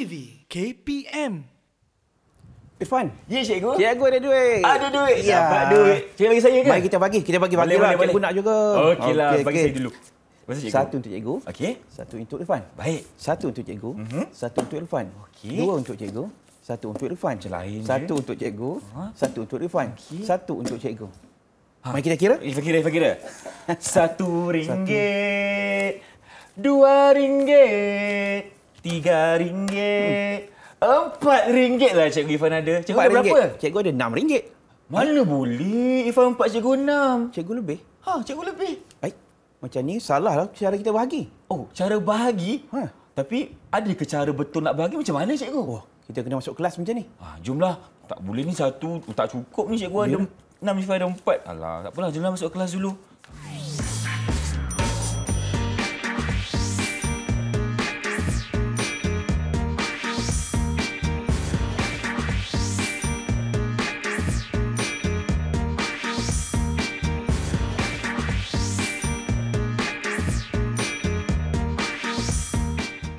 TV KPM. Irfan. Ya, cikgu. Cikgu ada duit. Ada duit. Ya. Dapat duit. Cikgu bagi saya ke? Mari kita bagi. Kita bagi Boleh, lah. boleh, Cikgu boleh. nak juga. Okeylah, bagi saya dulu. Masa cikgu. Satu untuk cikgu. Okey. Satu untuk Irfan. Baik. Satu untuk cikgu. Satu untuk Irfan. Okey. Dua untuk cikgu. Satu untuk Irfan. Lain je. Satu untuk cikgu. Satu untuk Irfan. Okey. Satu untuk cikgu. Mari kita kira. Ifan kira. RM1, RM2, RM3, RM4 lah cikgu Ifan ada. Cikgu ada berapa? Cikgu ada RM6. Mana boleh Ifan 4, cikgu 6. Cikgu lebih. Ha, cikgu lebih. Baik. Macam ni salah lah cara kita bahagi. Oh, cara bahagi? Ha. Tapi ada ke cara betul nak bahagi macam mana cikgu? Wah, kita kena masuk kelas macam ni. Ha, jumlah. Tak boleh ni satu. Tak cukup ni cikgu ada 6, Ifan ada 4. Alah, tak apalah. Jomlah masuk kelas dulu.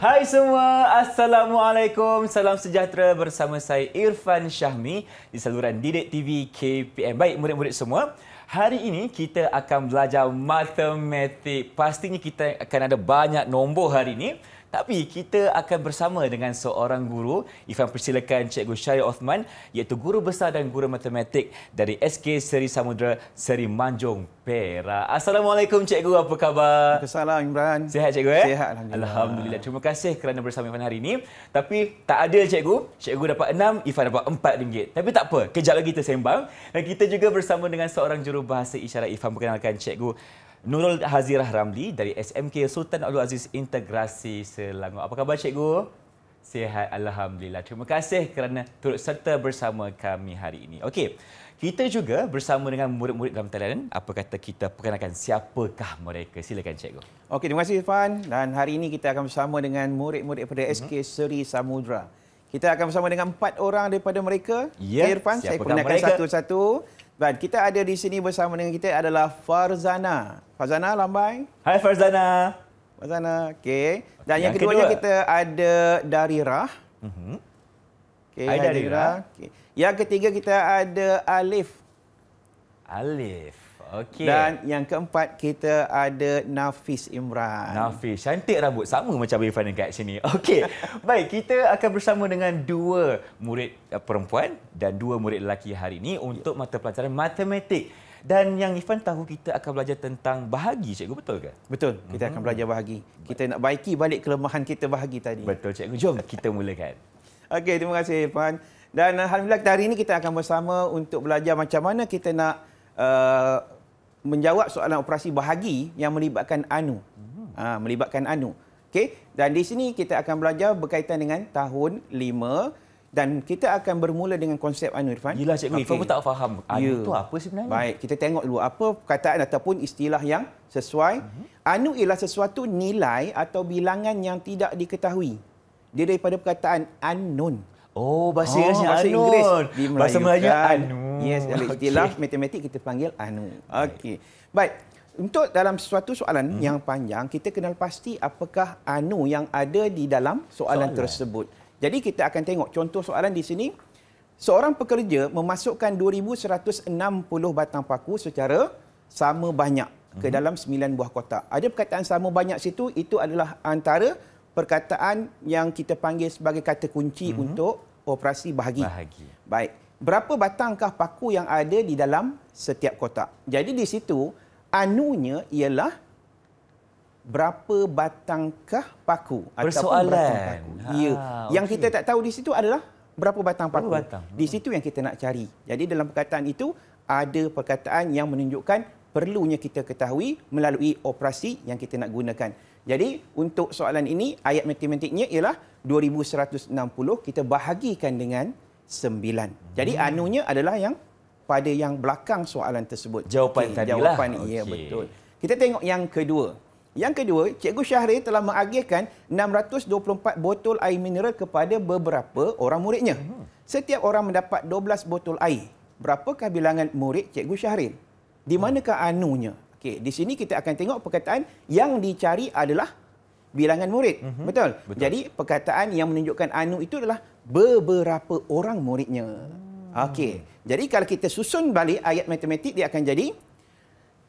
Hai semua, Assalamualaikum. Salam sejahtera bersama saya Irfan Syahmi di saluran Didik TV KPM. Baik murid-murid semua, hari ini kita akan belajar matematik. Pastinya kita akan ada banyak nombor hari ini. Tapi kita akan bersama dengan seorang guru. Ifan persilakan Cikgu Syahir Othman, iaitu guru besar dan guru matematik dari SK Seri Samudra, Seri Manjung, Perak. Assalamualaikum Cikgu, apa khabar? Assalamualaikum Imran. Sihat Cikgu? Sihat, Alhamdulillah. Alhamdulillah. Terima kasih kerana bersama Ifan hari ini. Tapi tak adil Cikgu. Cikgu dapat 6, Ifan dapat RM4. Tapi tak apa, kejap lagi kita sembang. Dan kita juga bersama dengan seorang jurubahasa isyarat. Ifan perkenalkan Cikgu Nurul Hazirah Ramli dari SMK Sultan Abdul Aziz Integrasi Selangor. Apa khabar Cikgu? Sihat, Alhamdulillah. Terima kasih kerana turut serta bersama kami hari ini. Okey, kita juga bersama dengan murid-murid dalam talian. Apa kata kita perkenalkan siapakah mereka? Silakan Cikgu. Okey, terima kasih Irfan. Dan hari ini kita akan bersama dengan murid-murid daripada SK Seri Samudra. Kita akan bersama dengan 4 orang daripada mereka. Ya, Okay, Irfan, saya perkenalkan satu-satu. Dan kita ada di sini bersama dengan kita adalah Farzana. Farzana, lambai. Hai Farzana. Farzana, okey. Dan yang Yang keduanya kedua. kita ada Darirah. Okey, Hai, Darirah. Okey. Yang ketiga kita ada Alif. Alif. Okey. Dan yang keempat kita ada Nafis Imran. Nafis, cantik rambut. Sama macam Irfan dekat sini. Okey. Baik, kita akan bersama dengan 2 murid perempuan dan 2 murid lelaki hari ini untuk mata pelajaran matematik. Dan yang Irfan tahu kita akan belajar tentang bahagi, cikgu, betul ke? Betul, kita akan belajar bahagi. Kita nak baiki balik kelemahan kita bahagi tadi. Betul, cikgu. Jom kita mulakan. Okey, terima kasih Irfan. Dan alhamdulillah hari ini kita akan bersama untuk belajar macam mana kita nak menjawab soalan operasi bahagi yang melibatkan anu. Melibatkan anu. Okey, dan di sini kita akan belajar berkaitan dengan tahun 5 dan kita akan bermula dengan konsep anu Irfan. Yelah cikgu, Irfan pun tak faham. Anu Ya. tu apa sebenarnya? Baik, kita tengok dulu apa perkataan ataupun istilah yang sesuai. Anu ialah sesuatu nilai atau bilangan yang tidak diketahui. Dia daripada perkataan unknown. Oh, bahasa Inggerisnya bahasa anu. Inggeris. Bahasa Melayu anu. Yes, dalam istilah matematik kita panggil anu. Okey. Baik. Untuk dalam suatu soalan yang panjang, kita kenal pasti apakah anu yang ada di dalam soalan tersebut. Jadi kita akan tengok contoh soalan di sini. Seorang pekerja memasukkan 2,160 batang paku secara sama banyak ke dalam 9 buah kotak. Ada perkataan sama banyak situ, itu adalah antara perkataan yang kita panggil sebagai kata kunci untuk operasi bahagi. Baik. Berapa batangkah paku yang ada di dalam setiap kotak? Jadi di situ, anunya ialah berapa batangkah paku ataupun batang paku. Ya. Yang kita tak tahu di situ adalah berapa batang paku. Di situ yang kita nak cari. Jadi dalam perkataan itu ada perkataan yang menunjukkan perlunya kita ketahui melalui operasi yang kita nak gunakan. Jadi untuk soalan ini ayat matematiknya ialah 2,160 kita bahagikan dengan 9. Jadi anunya adalah yang pada yang belakang soalan tersebut. Jawapan tadilah. Jawapan ya betul. Kita tengok yang kedua. Yang kedua, Cikgu Syahrir telah mengagihkan 624 botol air mineral kepada beberapa orang muridnya. Setiap orang mendapat 12 botol air. Berapakah bilangan murid Cikgu Syahrir? Di manakah anunya? Okey, di sini kita akan tengok perkataan yang dicari adalah bilangan murid. Betul? Jadi perkataan yang menunjukkan anu itu adalah beberapa orang muridnya. Okey. Jadi kalau kita susun balik ayat matematik, dia akan jadi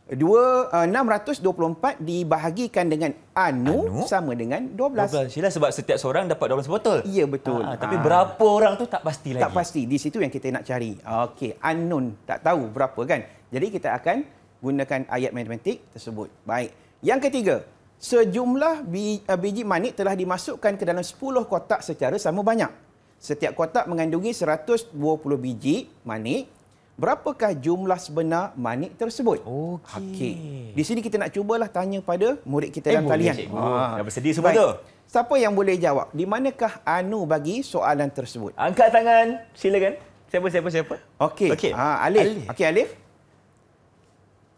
624 dibahagikan dengan anu sama dengan 12. 12. Sila sebab setiap seorang dapat 12 botol. Ya, betul. Tapi berapa orang tu tak pasti lagi. Tak pasti. Di situ yang kita nak cari. Okey, unknown, tak tahu berapa kan. Jadi kita akan gunakan ayat matematik tersebut. Baik. Yang ketiga, sejumlah biji manik telah dimasukkan ke dalam 10 kotak secara sama banyak. Setiap kotak mengandungi 120 biji manik. Berapakah jumlah sebenar manik tersebut? Okey. Di sini kita nak cubalah tanya pada murid kita dalam talian. Dah bersedia semua tu? Siapa yang boleh jawab? Di manakah anu bagi soalan tersebut? Angkat tangan. Silakan. Siapa? Okey. Alif. Okey, Alif.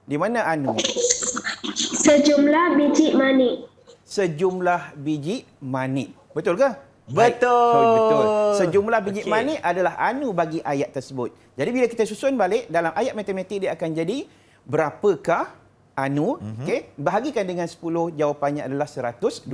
Di mana anu? Sejumlah biji manik. Sejumlah biji manik. Betul ke? Betul. Betul. Sejumlah biji manik adalah anu bagi ayat tersebut. Jadi bila kita susun balik dalam ayat matematik, dia akan jadi berapakah anu? Okey, bahagikan dengan 10, jawapannya adalah 120.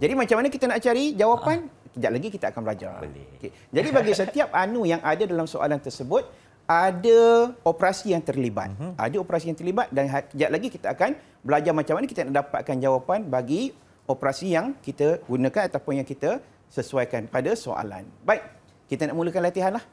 Jadi macam mana kita nak cari jawapan? Kejap lagi kita akan belajar. Okay. Jadi bagi setiap anu yang ada dalam soalan tersebut, ada operasi yang terlibat. Ada operasi yang terlibat dan kejap lagi kita akan belajar macam mana kita nak dapatkan jawapan bagi operasi yang kita gunakan ataupun yang kita sesuaikan pada soalan. Baik, kita nak mulakan latihan lah.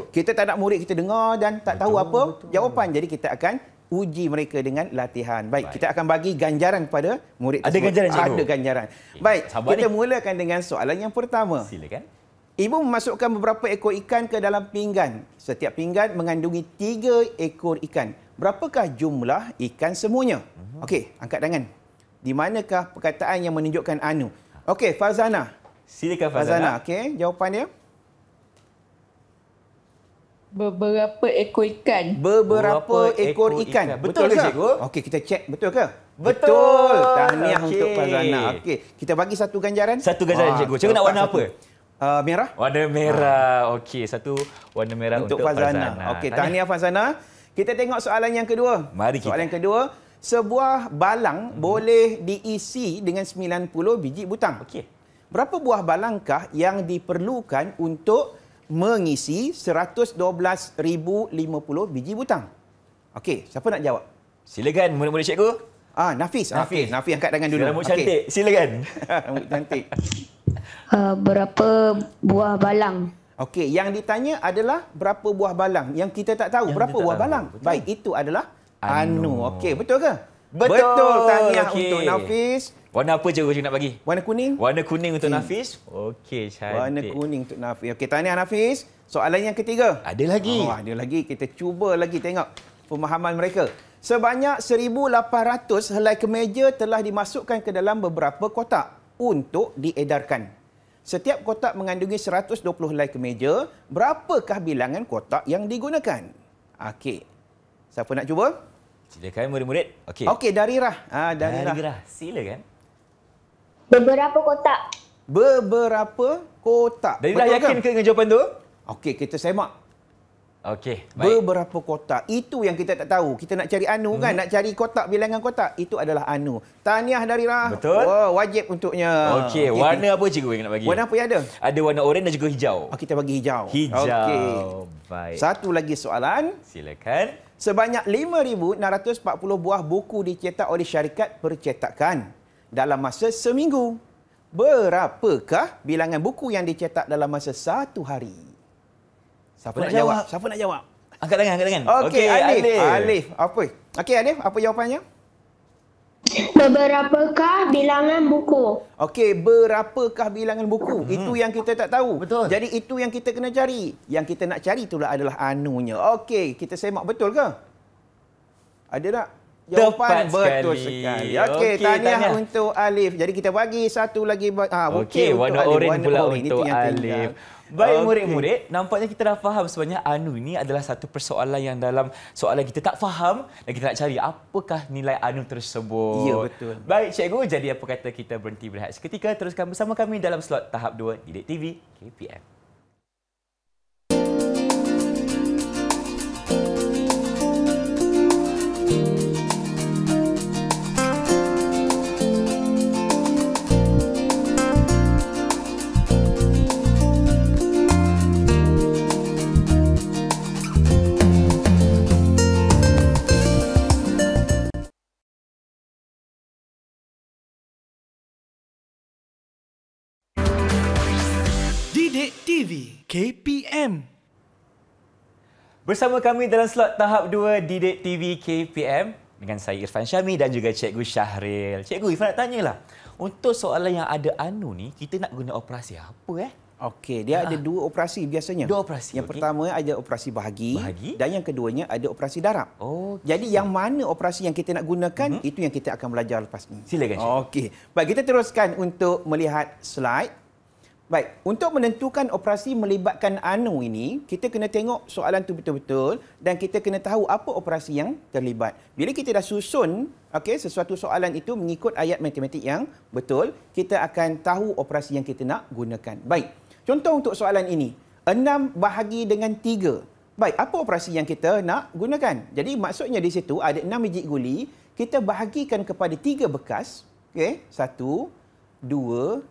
Kita tak nak murid kita dengar dan tak tahu apa jawapan. Jadi kita akan uji mereka dengan latihan. Baik, kita akan bagi ganjaran kepada murid tersebut. Ada ganjaran, cikgu? Ada ganjaran. Baik, kita mulakan dengan soalan yang pertama. Silakan. Ibu memasukkan beberapa ekor ikan ke dalam pinggan. Setiap pinggan mengandungi 3 ekor ikan. Berapakah jumlah ikan semuanya? Okey, angkat tangan. Di manakah perkataan yang menunjukkan anu? Okey, Fazana. Silakan Fazana. Okey, jawapan dia? Beberapa ekor ikan. Beberapa ekor ikan. Betul ke, cikgu? Okey, kita cek. Betul ke? Betul. Tahniah untuk Fazana. Okey, kita bagi satu ganjaran. Satu ganjaran, cikgu. Cikgu nak warna apa? Merah. Warna merah. Okey, satu warna merah untuk Fazana. Okey, tahniah Fazana. Kita tengok soalan yang kedua. Mari kita. Soalan yang kedua, sebuah balang boleh diisi dengan 90 biji butang. Okey. Berapa buah balangkah yang diperlukan untuk mengisi 112,050 biji butang? Okey, siapa nak jawab? Silakan murid-murid cikgu. Nafis. Okey, Nafis angkat tangan dulu. Rambut cantik. Silakan. Rambut cantik. Berapa buah balang? Okey, yang ditanya adalah berapa buah balang. Yang kita tak tahu berapa buah balang. Betul. Baik, itu adalah anu. Okey, betul ke? Betul. Tahniah untuk Nafis. Warna apa cikgu nak bagi? Warna kuning. Warna kuning untuk Nafis. Okey, cantik. Warna kuning untuk Nafis. Okey, tahniah Nafis. Soalan yang ketiga. Ada lagi. Ada lagi. Kita cuba lagi tengok pemahaman mereka. Sebanyak 1,800 helai kemeja telah dimasukkan ke dalam beberapa kotak untuk diedarkan. Setiap kotak mengandungi 120 helai kemeja. Berapakah bilangan kotak yang digunakan? Okey. Siapa nak cuba? Silakan murid-murid. Okey. Okey, Darirah. Darirah. Silakan. Beberapa kotak. Beberapa kotak. Darirah yakin ke dengan jawapan tu? Okey, kita semak. Okey, baik. Beberapa kotak. Itu yang kita tak tahu. Kita nak cari anu kan? Nak cari kotak, bilangan kotak. Itu adalah anu. Tahniah Darirah. Betul. Wajib untuknya. Okey, warna apa cikgu yang nak bagi? Warna apa yang ada? Ada warna oranye dan juga hijau. Kita bagi hijau. Hijau. Okey. Baik. Satu lagi soalan. Silakan. Sebanyak 5,640 buah buku dicetak oleh syarikat percetakan dalam masa seminggu. Berapakah bilangan buku yang dicetak dalam masa satu hari? Siapa nak jawab? Siapa nak jawab? Angkat tangan. Okey, Alif. Apa? Okey, Alif, apa jawapannya? Beberapakah bilangan buku? Okey, berapakah bilangan buku? Itu yang kita tak tahu. Betul. Jadi itu yang kita kena cari. Yang kita nak cari itulah adalah anunya. Okey, kita semak betul ke? Ada tak? Jawapan betul sekali. Okey, tahniah untuk Alif. Jadi kita bagi satu lagi okey, warna oranye pula untuk Alif. Baik murid-murid, nampaknya kita dah faham sebenarnya anu ini adalah satu persoalan yang dalam soalan kita tak faham dan kita nak cari apakah nilai anu tersebut. Ya, betul. Baik cikgu, jadi apa kata kita berhenti berehat seketika, teruskan bersama kami dalam slot tahap 2 Didik TV KPM. KPM. Bersama kami dalam slot tahap 2 Didik TV KPM dengan saya Irfan Syami dan juga Cikgu Syahril. Cikgu, Irfan nak tanyalah. Untuk soalan yang ada anu ni, kita nak guna operasi apa Okey, dia ada dua operasi biasanya. Dua operasi. Yang pertama ada operasi bahagi, dan yang keduanya ada operasi darab. Jadi yang mana operasi yang kita nak gunakan, itu yang kita akan belajar lepas ni. Silakan, Cikgu. Okey. Baik, kita teruskan untuk melihat slide. Baik, untuk menentukan operasi melibatkan anu ini, kita kena tengok soalan tu betul-betul dan kita kena tahu apa operasi yang terlibat. Bila kita dah susun sesuatu soalan itu mengikut ayat matematik yang betul, kita akan tahu operasi yang kita nak gunakan. Baik, contoh untuk soalan ini, 6 bahagi dengan 3. Baik, apa operasi yang kita nak gunakan? Jadi maksudnya di situ ada 6 biji guli, kita bahagikan kepada 3 bekas. Okey, 1, 2,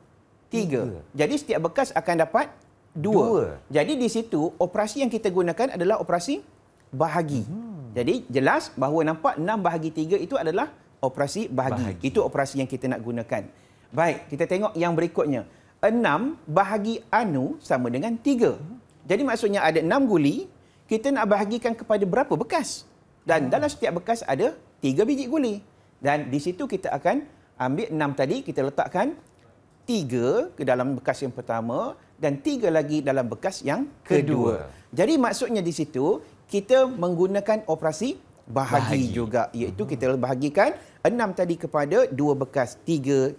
3. Jadi setiap bekas akan dapat 2. Jadi di situ operasi yang kita gunakan adalah operasi bahagi. Jadi jelas bahawa nampak 6 bahagi 3 itu adalah operasi bahagi. Itu operasi yang kita nak gunakan. Baik, kita tengok yang berikutnya. 6 bahagi anu sama dengan 3. Jadi maksudnya ada 6 guli, kita nak bahagikan kepada berapa bekas? Dan dalam setiap bekas ada 3 biji guli. Dan di situ kita akan ambil 6 tadi, kita letakkan 3 ke dalam bekas yang pertama dan 3 lagi dalam bekas yang kedua. Jadi maksudnya di situ kita menggunakan operasi bahagi juga, iaitu kita bahagikan 6 tadi kepada 2 bekas, 3.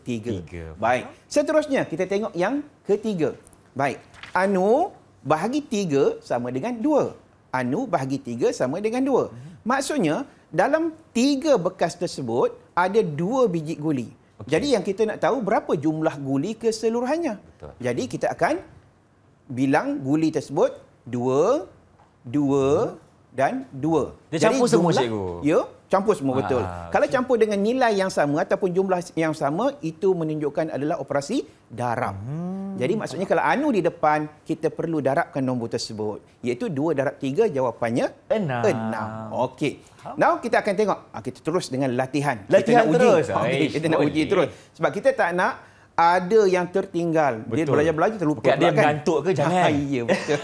Baik. Seterusnya kita tengok yang ketiga. Baik. Anu bahagi 3 sama dengan 2. Anu bahagi 3 sama dengan 2. Maksudnya dalam 3 bekas tersebut ada 2 biji guli. Jadi yang kita nak tahu berapa jumlah guli keseluruhannya. Jadi kita akan bilang guli tersebut 2, 2 dan 2. Dia campur semua, Cikgu? Ya, campur semua, betul. Kalau campur dengan nilai yang sama ataupun jumlah yang sama, itu menunjukkan adalah operasi darab. Jadi maksudnya kalau anu di depan, kita perlu darabkan nombor tersebut. Iaitu 2 darab 3, jawapannya 6. Okey. Now kita akan tengok. Kita terus dengan latihan. Latihan kita nak terus. uji. Kita nak uji terus. Sebab kita tak nak ada yang tertinggal. Dia belajar-belajar terlupa. Bukan dia mengantuk ke, jangan. Ya, betul.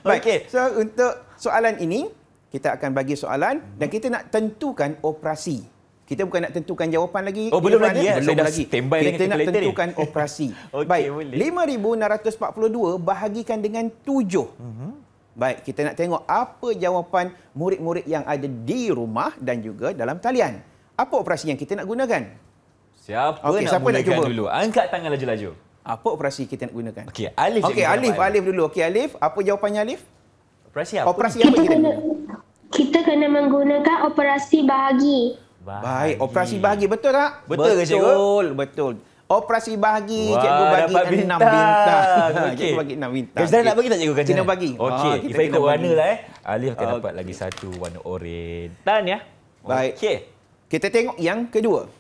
Baik. So untuk soalan ini, kita akan bagi soalan dan kita nak tentukan operasi. Kita bukan nak tentukan jawapan lagi. Belum lagi ya? Belum lagi. Kita nak tentukan operasi. Baik. 5,642 bahagikan dengan 7. Baik, kita nak tengok apa jawapan murid-murid yang ada di rumah dan juga dalam talian. Apa operasi yang kita nak gunakan? Siapa nak cuba dulu? Angkat tangan laju-laju. Apa operasi kita nak gunakan? Okey, Alif. Okey, Alif dulu. Okey, Alif, apa jawapannya Alif? Operasi apa? Operasi apa kita guna? Kita kena menggunakan operasi bahagi. Baik, operasi bahagi betul tak? Betul ke, Cikgu? Betul. Operasi bahagi, cikgu bagi 6 bintang. Cikgu bagi 6 bintang. Kita nak bagi tak, Cikgu? Kena bagi. Okey, kita ikut warna lah. Alif akan dapat lagi satu warna oren. Tan ya. Baik. Okey. Kita tengok yang kedua.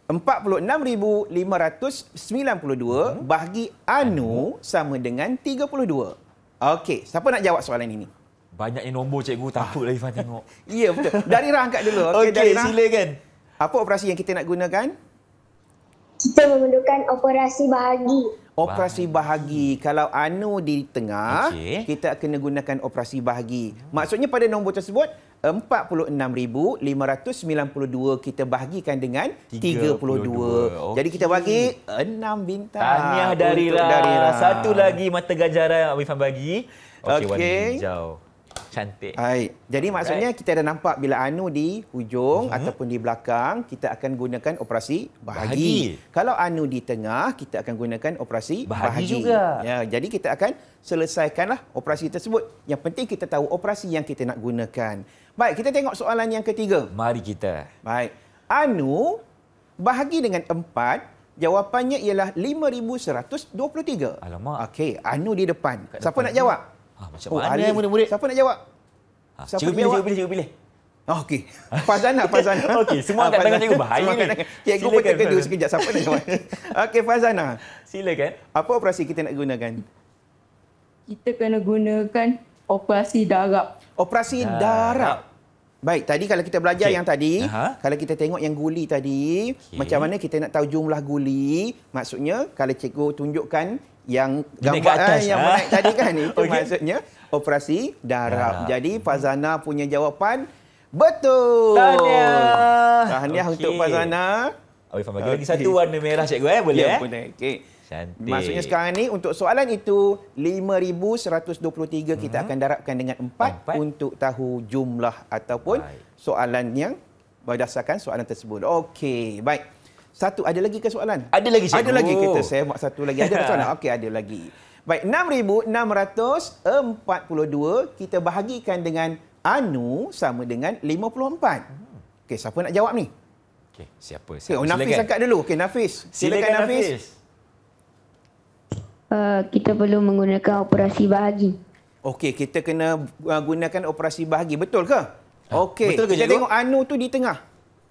46,592 bahagi anu sama dengan 32. Okey, siapa nak jawab soalan ini? Banyaknya nombor, Cikgu. Takutlah Ifan tengok. Ya, betul. Darira angkat dulu. Okey, silakan. Apa operasi yang kita nak gunakan? Kita memerlukan operasi bahagi. Operasi bahagi. Kalau anu di tengah, kita kena gunakan operasi bahagi. Maksudnya pada nombor tersebut, 46,592 kita bahagikan dengan 32. Jadi kita bagi 6 bintang. Tahniah Darira. Satu lagi mata ganjaran Ifan bagi. Okey, warna hijau. Cantik. Baik. Jadi maksudnya kita dah nampak bila anu di hujung ataupun di belakang, kita akan gunakan operasi bahagi. Kalau anu di tengah, kita akan gunakan operasi bahagi juga. Ya, jadi kita akan selesaikanlah operasi tersebut. Yang penting kita tahu operasi yang kita nak gunakan. Baik, kita tengok soalan yang ketiga. Mari kita. Baik. Anu bahagi dengan 4, jawapannya ialah 5,123. Alamak. Okey, anu di depan. Siapa nak jawab? Macam mana murid-murid? Siapa nak jawab? Cikgu pilih. Okey. Fazana. Okey, semua angkat tangan cikgu. Bahaya ni. Cikgu pun terkejut sekejap. Siapa nak jawab? Okey, Fazana. Silakan. Apa operasi kita nak gunakan? Kita kena gunakan operasi darab. Operasi darab. Baik, tadi kalau kita belajar yang tadi, kalau kita tengok yang guli tadi, macam mana kita nak tahu jumlah guli? Maksudnya, kalau cikgu tunjukkan yang Naik ke gambar atas, yang ah. menaik tadi kan itu Okey. maksudnya operasi darab. Darab. Jadi Fazana punya jawapan betul. Tahniah Okey. untuk Fazana. Ifan bagi lagi Okey. satu warna merah cikgu boleh Ya, eh? boleh. Okey. Cantik. Maksudnya sekarang ni untuk soalan itu 5,123 kita akan darabkan dengan 4 Empat. untuk tahu jumlah ataupun Baik. soalan yang berdasarkan soalan tersebut. Okey, baik. Satu, ada lagi ke soalan? Ada lagi, cikgu. Ada lagi, kita semak satu lagi. Ada ke soalan? Okey, ada lagi. Baik, 6,642 kita bahagikan dengan anu sama dengan 54. Okey, siapa nak jawab ni? Okey, siapa? Okey, Nafis angkat dulu. Okey, Nafis. Silakan Nafis. Kita perlu menggunakan operasi bahagi. Okey, kita kena gunakan operasi bahagi. Betul ke? Okey, betul ke, kita cikgu? tengok anu tu di tengah.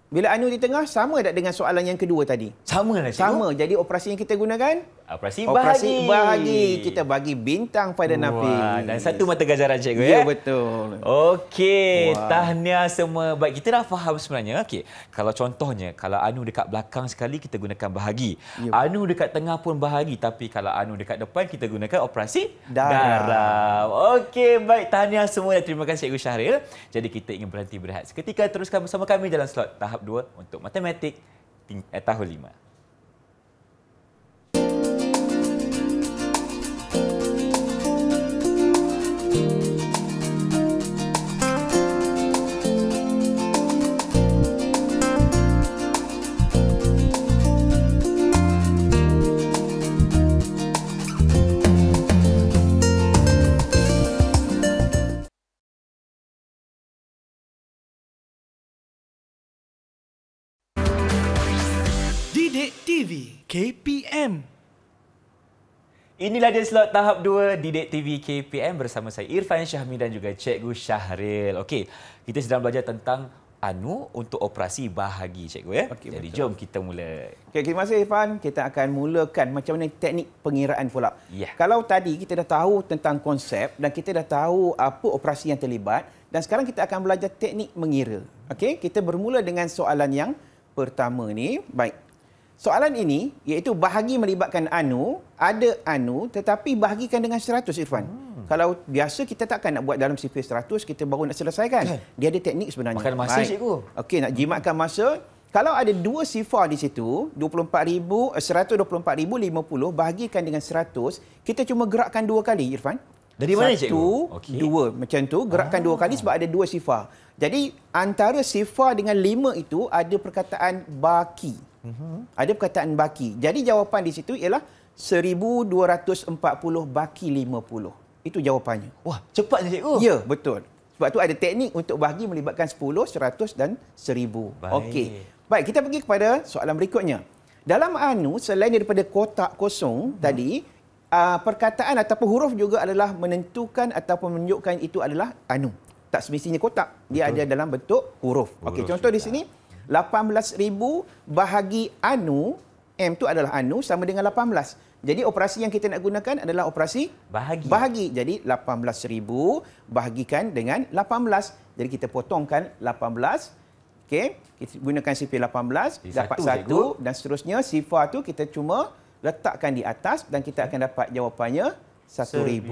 Bila anu di tengah, sama tak dengan soalan yang kedua tadi? Sama lah cikgu. Sama. Jadi operasi yang kita gunakan? Operasi Operasi bahagi. bahagi. Kita bagi bintang pada Wah, Nafis. dan satu mata ganjaran cikgu Ya, ya. betul. Okey, Wah. tahniah semua. Baik, kita dah faham sebenarnya. Okey, kalau contohnya, kalau anu dekat belakang sekali, kita gunakan bahagi. Ya. Anu dekat tengah pun bahagi. Tapi kalau anu dekat depan, kita gunakan operasi Darab. darab. Okey, baik. Tahniah semua dan terima kasih Cikgu Syahril. Jadi kita ingin berhenti berehat seketika. Teruskan bersama kami dalam slot tahap 2 untuk matematik tahun 5. Didik TV KPM. Inilah dia slot tahap 2 Didik TV KPM bersama saya Irfan Syahmi dan juga Cikgu Syahril. Okey, kita sedang belajar tentang anu untuk operasi bahagi cikgu ya. Okey, Jadi betul. jom kita mula. Okey, terima kasih Irfan. Kita akan mulakan macam mana teknik pengiraan pula. Ya. Kalau tadi kita dah tahu tentang konsep dan kita dah tahu apa operasi yang terlibat dan sekarang kita akan belajar teknik mengira. Okey, kita bermula dengan soalan yang pertama ni. Baik. Soalan ini iaitu bahagi melibatkan anu, ada anu tetapi bahagikan dengan 100 Irfan. Kalau biasa kita takkan nak buat dalam sifir 100 kita baru nak selesaikan. Dia ada teknik sebenarnya. Makan masa, Baik. cikgu. Okey, nak jimatkan masa. Kalau ada dua sifar di situ, 124,050 bahagikan dengan 100, kita cuma gerakkan dua kali Irfan. Dari mana, cikgu? Satu, Okey. dua. Macam tu, gerakkan dua kali sebab ada dua sifar. Jadi, antara sifar dengan 5 itu ada perkataan baki. Ada perkataan baki. Jadi, jawapan di situ ialah 1,240 baki 50. Itu jawapannya. Wah, cepatnya cikgu. Ya, betul. Sebab tu ada teknik untuk bahagi melibatkan 10, 100 dan 1,000. Baik. Okey. Baik, kita pergi kepada soalan berikutnya. Dalam anu, selain daripada kotak kosong tadi, perkataan ataupun huruf juga adalah menentukan ataupun menunjukkan itu adalah anu. Tak semestinya kotak. Dia ada dalam bentuk huruf. Okey, Huruf contoh di juga. sini 18,000 bahagi anu, M tu adalah anu sama dengan 18. Jadi operasi yang kita nak gunakan adalah operasi Bahagi. bahagi. Jadi 18,000 bahagikan dengan 18. Jadi kita potongkan 18. Okey, kita gunakan sifar 18 Jadi dapat satu, 1 dan seterusnya sifar tu kita cuma letakkan di atas dan kita akan dapat jawapannya 1,000.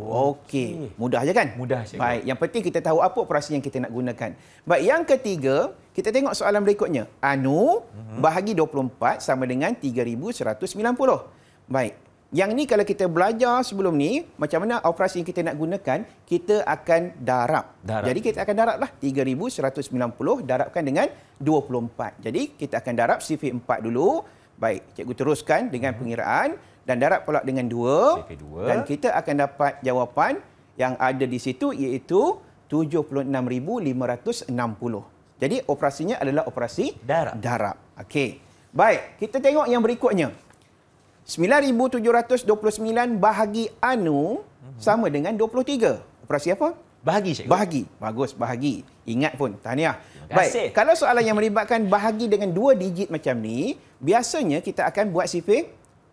Okey, mudah je kan? Mudah, cikgu. Baik, yang penting kita tahu apa operasi yang kita nak gunakan. Baik, yang ketiga, kita tengok soalan berikutnya. Anu bahagi 24 sama dengan 3,190. Baik. Yang ni kalau kita belajar sebelum ni, macam mana operasi yang kita nak gunakan, kita akan darab. Darab. Jadi kita akan darab lah 3,190 darabkan dengan 24. Jadi kita akan darab sifir 4 dulu. Baik, cikgu teruskan dengan pengiraan dan darab pula dengan 2. Sifir 2. Dan kita akan dapat jawapan yang ada di situ iaitu 76,560. Jadi operasinya adalah operasi Darab. Okey. Baik, kita tengok yang berikutnya. 9,729 bahagi anu sama dengan 23. Operasi apa? Bahagi cikgu. Bahagi. Bagus, bahagi. Ingat pun, tahniah. Terima kasih. Baik, kalau soalan yang melibatkan bahagi dengan 2 digit macam ni, biasanya kita akan buat sifir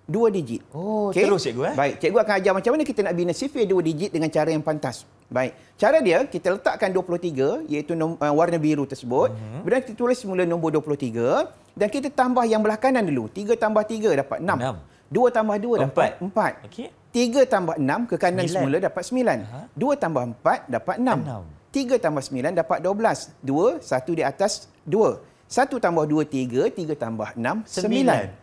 2 digit. Oh, Okey? terus, cikgu, eh? Baik, cikgu akan ajar macam mana kita nak bina sifir 2 digit dengan cara yang pantas. Baik, cara dia kita letakkan 23 iaitu warna biru tersebut. Kemudian kita tulis semula nombor 23 dan kita tambah yang belah kanan dulu. 3 tambah 3 dapat 6. 6. 2 tambah 2 dapat 4. Okey. 3 tambah 6 ke kanan 9. semula dapat 9. 2 tambah 4 dapat 6. 3 tambah 9 dapat 12. 2, 1 di atas 2. 1 tambah 2, 3. 3 tambah 6, 9.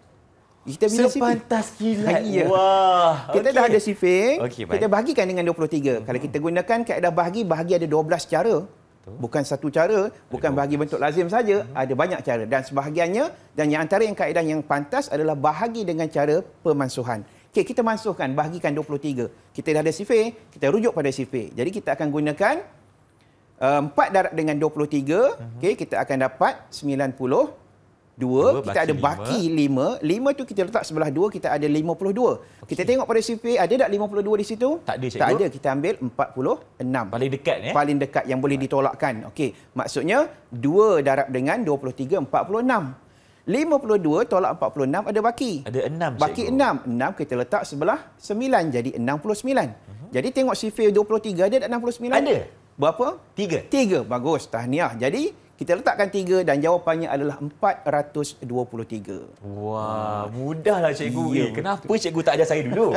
Kita bila Sepantas kilat. Ya. Wah. Kita dah ada sifir. Okey, baik. Kita bahagikan dengan 23. Kalau kita gunakan kaedah bahagi ada 12 cara. Bukan satu cara, bukan bahagi bentuk lazim saja, ada banyak cara dan sebahagiannya dan yang antara yang kaedah yang pantas adalah bahagi dengan cara pemansuhan. Okey, kita mansuhkan, bahagikan 23. Kita dah ada sifir, kita rujuk pada sifir. Jadi kita akan gunakan 4 darab dengan 23, okey, kita akan dapat 92. Kita ada baki 5. 5 tu kita letak sebelah 2, kita ada 52. Kita tengok pada sifir, ada tak 52 di situ? Tak ada, cikgu. Tak ada, kita ambil 46. Paling dekat Paling dekat yang boleh ditolakkan. Okey, maksudnya 2 darab dengan 23, 46. 52 tolak 46 ada baki. Ada 6, Baki 6. 6 kita letak sebelah 9 jadi 69. Jadi tengok sifir 23 ada tak 69? Ada. Berapa? 3. 3. Bagus, tahniah. Jadi kita letakkan 3 dan jawapannya adalah 423. Wah, mudahlah cikgu. Ya, Kenapa cikgu tak ajar saya dulu?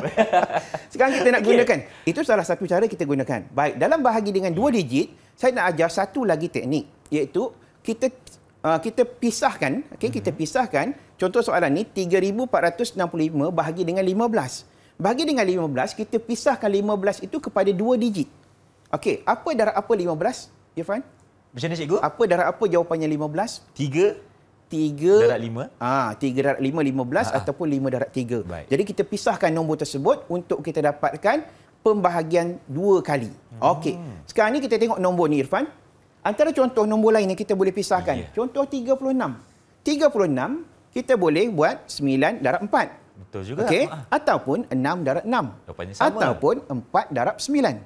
Sekarang kita nak gunakan. Itu salah satu cara kita gunakan. Baik, dalam bahagi dengan 2 digit, saya nak ajar satu lagi teknik, iaitu kita pisahkan, okey, kita pisahkan. Contoh soalan ni 3465 bahagi dengan 15. Bahagi dengan 15, kita pisahkan 15 itu kepada 2 digit. Okey, apa darab apa 15? Irfan? Macam mana cikgu? Apa darab apa jawapannya 15? 3 3 darab 5. 3 darab 5, 15 ataupun 5 darab 3. Baik. Jadi kita pisahkan nombor tersebut untuk kita dapatkan pembahagian 2 kali. Okey. Sekarang ni kita tengok nombor ni Irfan. Antara contoh nombor lain yang kita boleh pisahkan. Ya. Contoh 36. 36 kita boleh buat 9 darab 4. Betul juga. Okey. Ataupun 6 darab 6. Jawapannya sama. Ataupun 4 darab 9.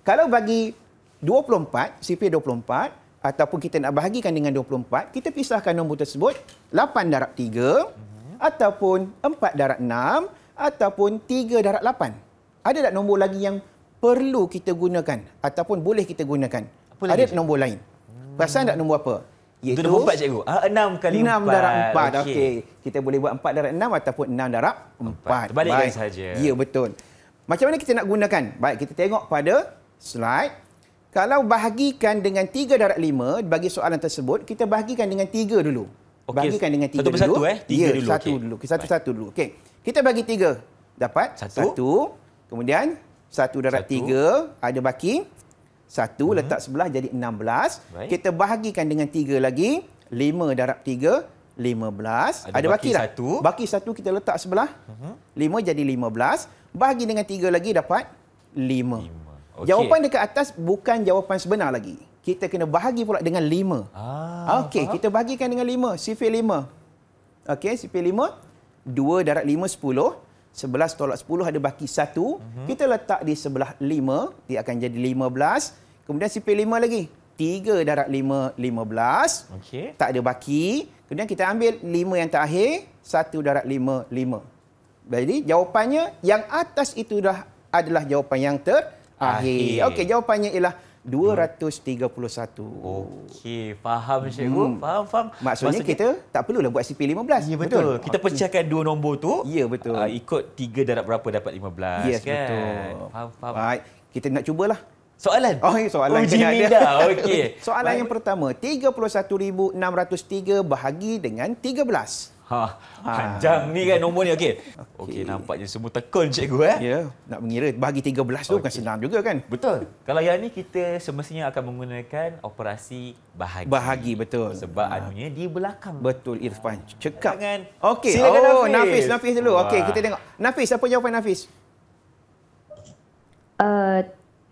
Kalau bagi 24, sifir 24 ataupun kita nak bahagikan dengan 24, kita pisahkan nombor tersebut 8 darab 3 ataupun 4 darab 6 ataupun 3 darab 8. Ada tak nombor lagi yang perlu kita gunakan ataupun boleh kita gunakan? Apa lagi, ada nombor lain. Perasan tak nombor apa? Itu nombor 4 cikgu. 6 kali 4. 6 darab 4. Okey. Kita boleh buat 4 darab 6 ataupun 6 darab 4. Terbalikkan saja. Ya, betul. Macam mana kita nak gunakan? Baik, kita tengok pada slide. Kalau bahagikan dengan 3 darab 5, bagi soalan tersebut, kita bahagikan dengan 3 dulu. Okey, Bahagikan dengan 3 satu persatu, dulu. 3 ya, dulu. Satu Okey. dulu. Satu-satu dulu. Okey. Kita bagi 3. Dapat 1. Kemudian 1 darab 3, ada baki. 1 letak sebelah jadi 16. Baik. Kita bahagikan dengan 3 lagi. 5 darab 3, 15. Ada baki tak? 1. Baki 1 kita letak sebelah. 5 jadi 15. Bahagi dengan 3 lagi dapat 5. Okey. Jawapan dekat atas bukan jawapan sebenar lagi. Kita kena bahagi pula dengan 5. Okey, kita bahagikan dengan 5. Sifir 5. Okey, sifir 5. 2 darab 5, 10. 11 tolak 10 ada baki 1. Kita letak di sebelah 5. Dia akan jadi 15. Kemudian sifir 5 lagi. 3 darab 5, 15. Okey. Tak ada baki. Kemudian kita ambil 5 yang terakhir. 1 darab 5, 5. Jadi jawapannya yang atas itu dah adalah jawapan yang terakhir. Okey, jawapannya ialah 231. Okey, faham cikgu. Faham. Maksudnya kita tak perlulah buat CP15. Ya, betul. Kita pecahkan 2 nombor tu. Ya, betul. Ikut 3 darab berapa dapat 15. Yes, kan? betul. Faham. Baik, kita nak cubalah. Soalan? Oh, soalan Uji kena ada. lidah. Okey. Soalan yang pertama, 31,603 bahagi dengan 13. Panjang ni kan nombor ni. Okey, nampaknya semua tekun cikgu Ya, nak mengira bahagi 13 tu bukan senang juga kan? Betul. Kalau yang ni kita semestinya akan menggunakan operasi bahagi. Bahagi, betul. Sebab anunya di belakang. Betul, Irfan. Cekap. Jangan. Okey. Silakan, Nafis dulu. Okey, kita tengok. Nafis, apa jawapan Nafis?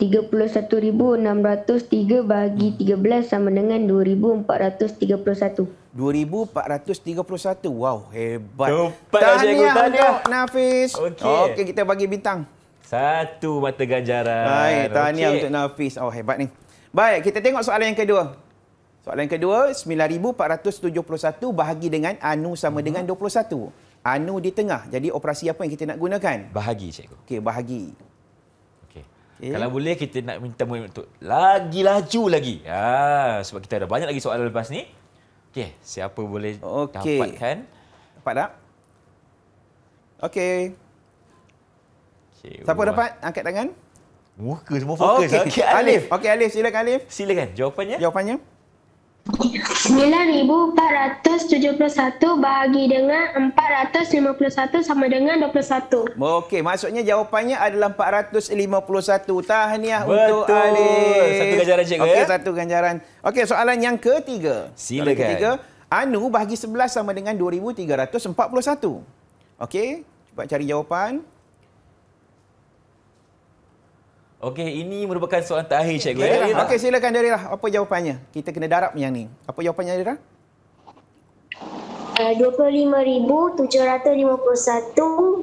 31,603 bahagi 13 sama dengan 2,431. 2,431. Wow, hebat. Tepat lah, cikgu. Tahniah. untuk Nafis. Okey. Okey, kita bagi bintang. 1 mata ganjaran. Baik, tahniah Okey. untuk Nafis. Oh, hebat ni. Baik, kita tengok soalan yang kedua. Soalan yang kedua, 9,471 bahagi dengan anu sama dengan 21. Anu di tengah. Jadi operasi apa yang kita nak gunakan? Bahagi, cikgu. Okey, bahagi. Okey. Okey. Kalau boleh kita nak minta murid untuk lagi laju lagi. Sebab kita ada banyak lagi soalan lepas ni. Okey, siapa boleh Okey. dapatkan? Dapat tak? Okey. Okay, Siapa dapat? Angkat tangan. Muka semua fokus. Okey. Okey, Alif. Okey, Alif. Silakan Alif. Silakan jawapannya. Jawapannya? 9,471 bahagi dengan 451 sama dengan 21. Okey, maksudnya jawapannya adalah 451. Tahniah Betul. untuk Alif. Satu ganjaran, cikgu, Okey, ya? satu ganjaran. Okey, soalan yang ketiga. Silakan. Soalan ketiga, Anu bahagi 11 sama dengan 2,341. Okey, cepat cari jawapan. Okey, ini merupakan soalan terakhir, cikgu. Darira. Okey, silakan Darira. Apa jawapannya? Kita kena darab yang ni. Apa jawapannya Darira? 25,751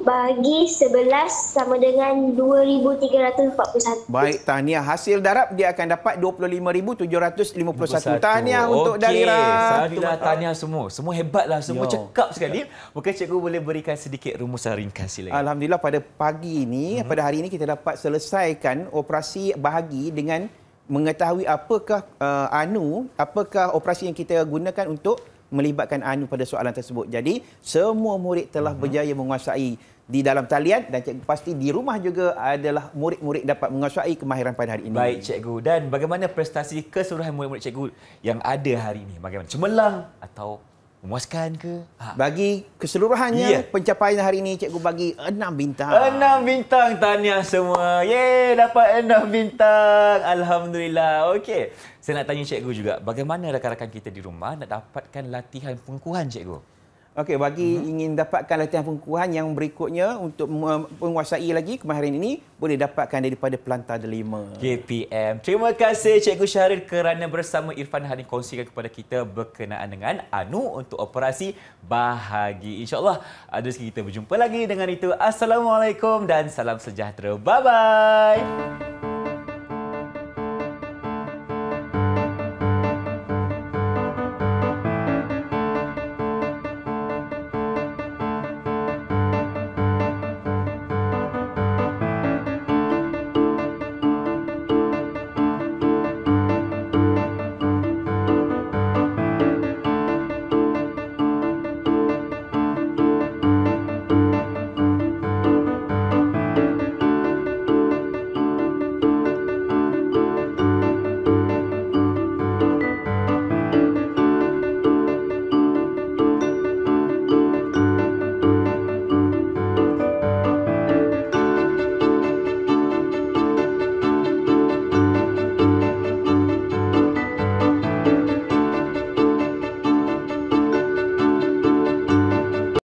bahagi 11 sama dengan 2,341. Baik, tahniah. Hasil darab dia akan dapat 25,751. Tahniah untuk Okey, Darira. Alhamdulillah, tahniah semua. Semua hebatlah, semua Yo. cekap sekali. Mungkin cikgu boleh berikan sedikit rumusan ringkas, silakan. Alhamdulillah pada pagi ini, pada hari ini kita dapat selesaikan operasi bahagi dengan mengetahui apakah apakah operasi yang kita gunakan untuk melibatkan anu pada soalan tersebut. Jadi, semua murid telah berjaya menguasai di dalam talian dan cikgu pasti di rumah juga adalah murid-murid dapat menguasai kemahiran pada hari ini. Baik, cikgu. Dan bagaimana prestasi keseluruhan murid-murid cikgu yang ada hari ini? Bagaimana? Cemerlang atau memuaskan ke? Bagi keseluruhannya, Ya. pencapaian hari ini cikgu bagi 6 bintang. 6 bintang, tahniah semua. Yeay, dapat 6 bintang. Alhamdulillah. Okey. Saya nak tanya cikgu juga, bagaimana rakan-rakan kita di rumah nak dapatkan latihan pengukuhan, cikgu? Okey, bagi ingin dapatkan latihan pengukuhan yang berikutnya untuk menguasai lagi kemahiran ini, boleh dapatkan daripada Pelantar Delima. KPM. Terima kasih Cikgu Syahril kerana bersama Irfan hari ini kongsikan kepada kita berkenaan dengan anu untuk operasi bahagi. InsyaAllah ada rezeki kita berjumpa lagi. Dengan itu, Assalamualaikum dan salam sejahtera. Bye-bye.